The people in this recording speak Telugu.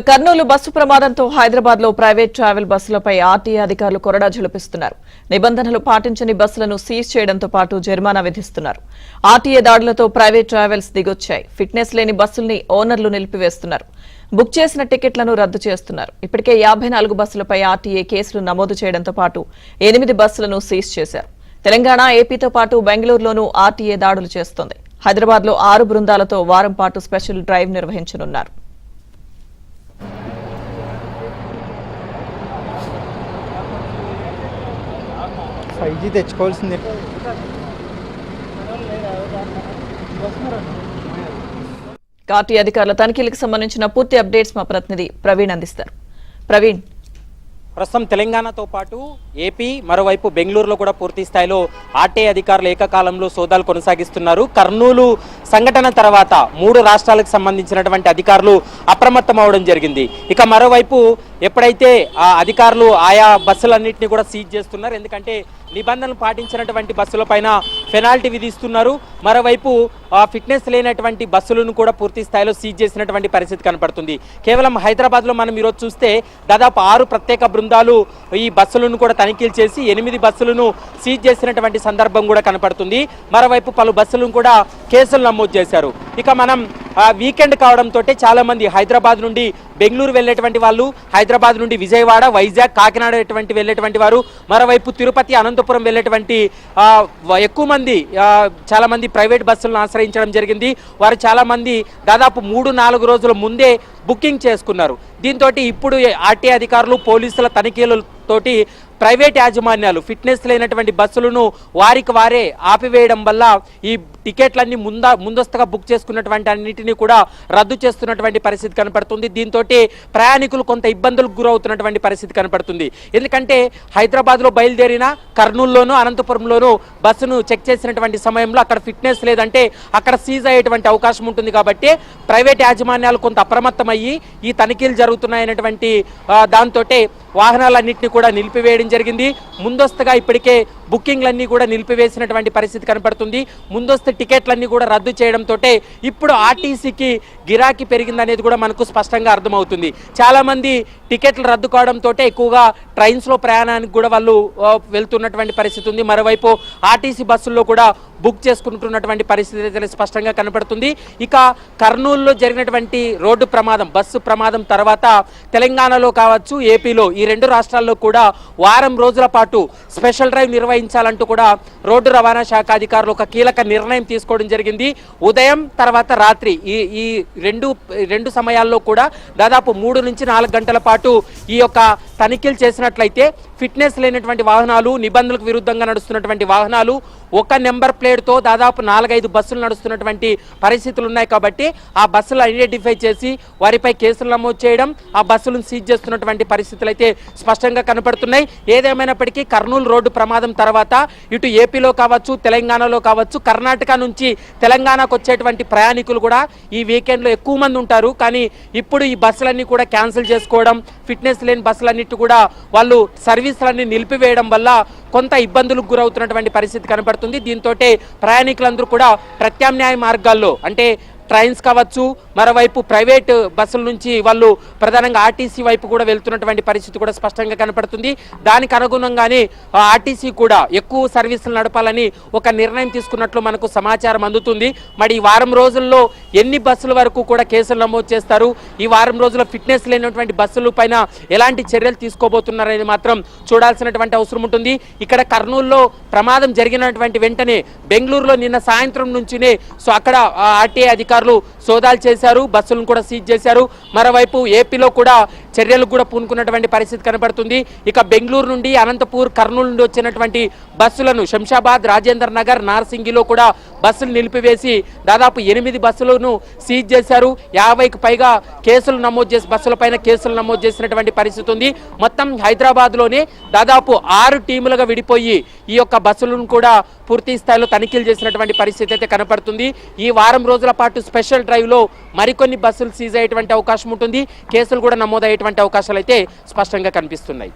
కర్నూలు బస్సు ప్రమాదంతో హైదరాబాద్ లో ప్రైవేట్ ట్రావెల్ బస్సులపై ఆర్టీఏ అధికారులు కొరడా జులిపిస్తున్నారు. నిబంధనలు పాటించని బస్సులను సీజ్ చేయడంతో పాటు జరిమానా విధిస్తున్నారు. ఆర్టీఏ దాడులతో ప్రైవేట్ ట్రావెల్స్ దిగొచ్చాయి. ఫిట్నెస్ లేని బస్సుల్ని ఓనర్లు నిలిపివేస్తున్నారు. బుక్ చేసిన టికెట్లను రద్దు చేస్తున్నారు. ఇప్పటికే 54 బస్సులపై ఆర్టీఏ కేసులు నమోదు చేయడంతో పాటు 8 బస్సులను సీజ్ చేశారు. తెలంగాణ, ఏపీతో పాటు బెంగళూరులోనూ ఆర్టీఏ దాడులు చేస్తోంది. హైదరాబాద్ లో 6 బృందాలతో వారం పాటు స్పెషల్ డ్రైవ్ నిర్వహించనున్నారు. తెచ్చుకోవాల్సిందే. ఆర్టీఏ అధికారుల తనిఖీలకు సంబంధించిన పూర్తి అప్డేట్స్ మా ప్రతినిధి ప్రవీణ్ అందిస్తారు. ప్రవీణ్, ప్రస్తుతం తెలంగాణతో పాటు ఏపీ, మరోవైపు బెంగళూరులో కూడా పూర్తి స్థాయిలో ఆర్టీఏ అధికారులు ఏకకాలంలో సోదాలు కొనసాగిస్తున్నారు. కర్నూలు సంఘటన తర్వాత 3 రాష్ట్రాలకు సంబంధించినటువంటి అధికారులు అప్రమత్తం అవడం జరిగింది. ఇక మరోవైపు ఎప్పుడైతే ఆ అధికారులు ఆయా బస్సులన్నింటినీ కూడా సీజ్ చేస్తున్నారు, ఎందుకంటే నిబంధనలు పాటించినటువంటి బస్సులపైన పెనాల్టీ విధిస్తున్నారు. మరోవైపు ఫిట్నెస్ లేనటువంటి బస్సులను కూడా పూర్తి స్థాయిలో సీజ్ చేసినటువంటి పరిస్థితి కనపడుతుంది. కేవలం హైదరాబాద్లో మనం ఈరోజు చూస్తే దాదాపు 6 ప్రత్యేక బృందాలు ఈ బస్సులను కూడా తనిఖీలు చేసి 8 బస్సులను సీజ్ చేసినటువంటి సందర్భం కూడా కనపడుతుంది. మరోవైపు పలు బస్సులను కూడా కేసులు నమోదు చేశారు. ఇక మనం వీకెండ్ కావడంతో చాలా మంది హైదరాబాద్ నుండి బెంగళూరు వెళ్ళేటువంటి వాళ్ళు, హైదరాబాద్ నుండి విజయవాడ, వైజాగ్, కాకినాడ వెళ్ళేటువంటి వారు, మరోవైపు తిరుపతి, అనంతపురం వెళ్ళేటువంటి ఎక్కువ మంది చాలా మంది ప్రైవేట్ బస్సులను ఆశ్రయించడం జరిగింది. వారు చాలా మంది దాదాపు 3-4 రోజుల ముందే బుకింగ్ చేసుకున్నారు. దీంతో ఇప్పుడు ఆర్టీఏ అధికారులు, పోలీసుల తనిఖీలతోటి ప్రైవేట్ యాజమాన్యాలు ఫిట్నెస్ లేనటువంటి బస్సులను వారికి వారే ఆపివేయడం వల్ల ఈ టికెట్లన్నీ ముందస్తుగా బుక్ చేసుకున్నటువంటి అన్నింటినీ కూడా రద్దు చేస్తున్నటువంటి పరిస్థితి కనపడుతుంది. దీంతో ప్రయాణికులు కొంత ఇబ్బందులకు గురవుతున్నటువంటి పరిస్థితి కనపడుతుంది. ఎందుకంటే హైదరాబాద్లో బయలుదేరిన కర్నూలులోనూ, అనంతపురంలోనూ బస్సును చెక్ చేసినటువంటి సమయంలో అక్కడ ఫిట్నెస్ లేదంటే అక్కడ సీజ్ అయ్యేటువంటి అవకాశం ఉంటుంది. కాబట్టి ప్రైవేట్ యాజమాన్యాలు కొంత అప్రమత్తమయ్యి ఈ తనిఖీలు జరుగుతున్నాయనేటువంటి దాంతో వాహనాలన్నింటినీ కూడా నిలిపివేయడం జరిగింది. ముందస్తుగా ఇప్పటికే బుకింగ్లన్నీ కూడా నిలిపివేసినటువంటి పరిస్థితి కనపడుతుంది. ముందస్తు టికెట్లన్నీ కూడా రద్దు చేయడంతో ఇప్పుడు ఆర్టీసీకి గిరాకీ పెరిగిందనేది కూడా మనకు స్పష్టంగా అర్థమవుతుంది. చాలామంది టికెట్లు రద్దు కావడంతో ఎక్కువగా ట్రైన్స్లో ప్రయాణానికి కూడా వాళ్ళు వెళ్తున్నటువంటి పరిస్థితి ఉంది. మరోవైపు ఆర్టీసీ బస్సుల్లో కూడా బుక్ చేసుకుంటున్నటువంటి పరిస్థితి స్పష్టంగా కనపడుతుంది. ఇక కర్నూలులో జరిగినటువంటి రోడ్డు ప్రమాదం, బస్సు ప్రమాదం తర్వాత తెలంగాణలో కావచ్చు, ఏపీలో ఈ 2 రాష్ట్రాల్లో కూడా వారం రోజుల పాటు స్పెషల్ డ్రైవ్ నిర్వహించాలంటూ కూడా రోడ్డు రవాణా శాఖ అధికారులు ఒక కీలక నిర్ణయం తీసుకోవడం జరిగింది. ఉదయం తర్వాత రాత్రి ఈ రెండు సమయాల్లో కూడా దాదాపు 3 నుంచి 4 గంటల పాటు ఈ యొక్క తనిఖీలు చేసినట్లయితే ఫిట్నెస్ లేనటువంటి వాహనాలు, నిబంధనలకు విరుద్ధంగా నడుస్తున్నటువంటి వాహనాలు, ఒక నెంబర్ ప్లేట్తో దాదాపు 4-5 బస్సులు నడుస్తున్నటువంటి పరిస్థితులు ఉన్నాయి. కాబట్టి ఆ బస్సులు ఐడెంటిఫై చేసి వారిపై కేసులు నమోదు చేయడం, ఆ బస్సులను సీజ్ చేస్తున్నటువంటి పరిస్థితులు అయితే స్పష్టంగా కనపడుతున్నాయి. ఏదేమైనప్పటికీ కర్నూలు రోడ్డు ప్రమాదం తర్వాత ఇటు ఏపీలో కావచ్చు, తెలంగాణలో కావచ్చు, కర్ణాటక నుంచి తెలంగాణకు వచ్చేటువంటి ప్రయాణికులు కూడా ఈ వీకెండ్లో ఎక్కువ మంది ఉంటారు. కానీ ఇప్పుడు ఈ బస్సులన్నీ కూడా క్యాన్సిల్ చేసుకోవడం, ఫిట్నెస్ లేని బస్సులన్నిటి కూడా వాళ్ళు సర్వీసులన్నీ నిలిపివేయడం వల్ల కొంత ఇబ్బందులకు గురవుతున్నటువంటి పరిస్థితి కనపడుతుంది. దీంతో ప్రయాణికులందరూ కూడా ప్రత్యామ్నాయ మార్గాల్లో అంటే ట్రైన్స్ కావచ్చు, మరోవైపు ప్రైవేట్ బస్సుల నుంచి వాళ్ళు ప్రధానంగా ఆర్టీసీ వైపు కూడా వెళ్తున్నటువంటి పరిస్థితి కూడా స్పష్టంగా కనపడుతుంది. దానికి అనుగుణంగానే ఆర్టీసీ కూడా ఎక్కువ సర్వీసులు నడపాలని ఒక నిర్ణయం తీసుకున్నట్లు మనకు సమాచారం అందుతుంది. మరి ఈ వారం రోజుల్లో ఎన్ని బస్సుల వరకు కూడా కేసులు నమోదు చేస్తారు, ఈ వారం రోజుల ఫిట్నెస్ లేనటువంటి బస్సుల పైన ఎలాంటి చర్యలు తీసుకోబోతున్నారని మాత్రం చూడాల్సినటువంటి అవసరం ఉంటుంది. ఇక్కడ కర్నూలులో ప్రమాదం జరిగినటువంటి వెంటనే బెంగళూరులో నిన్న సాయంత్రం నుంచినే అక్కడ ఆర్టీఏ అధికారులు సోదాలు చేశారు, బస్సులను కూడా సీజ్ చేశారు. మరోవైపు ఏపీలో కూడా చర్యలకు కూడా పూనుకున్నటువంటి పరిస్థితి కనబడుతుంది. ఇక బెంగళూరు నుండి అనంతపూర్, కర్నూలు నుండి వచ్చినటువంటి బస్సులను శంషాబాద్, రాజేంద్ర నగర్, నార్సింగిలో కూడా బస్సులు నిలిపివేసి దాదాపు 8 బస్సులను సీజ్ చేశారు. 50కి పైగా కేసులు నమోదు చేసి బస్సులపైన కేసులు నమోదు చేసినటువంటి పరిస్థితి ఉంది. మొత్తం హైదరాబాద్లోనే దాదాపు 6 టీములుగా విడిపోయి ఈ యొక్క బస్సులను కూడా పూర్తి స్థాయిలో తనిఖీలు చేసినటువంటి పరిస్థితి అయితే కనపడుతుంది. ఈ వారం రోజుల పాటు స్పెషల్ డ్రైవ్లో మరికొన్ని బస్సులు సీజ్ అయ్యేటువంటి అవకాశం ఉంటుంది. కేసులు కూడా నమోదయ్యేటువంటి అవకాశాలు అయితే స్పష్టంగా కనిపిస్తున్నాయి.